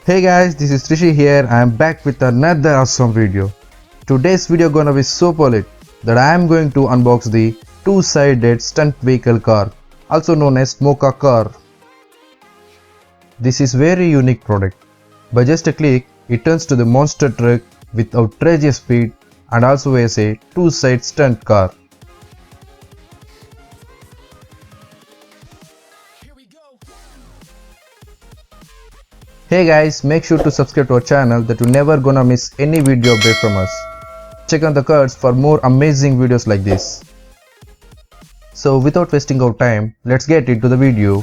Hey guys, this is Trishi here. I am back with another awesome video. Today's video gonna be so lit that I am going to unbox the two-sided stunt vehicle car, also known as Moka car. This is very unique product. By just a click, it turns to the monster truck with outrageous speed and also as a two-side stunt car. Hey guys, make sure to subscribe to our channel that you're never gonna miss any video update from us. Check out the cards for more amazing videos like this. So without wasting our time, let's get into the video.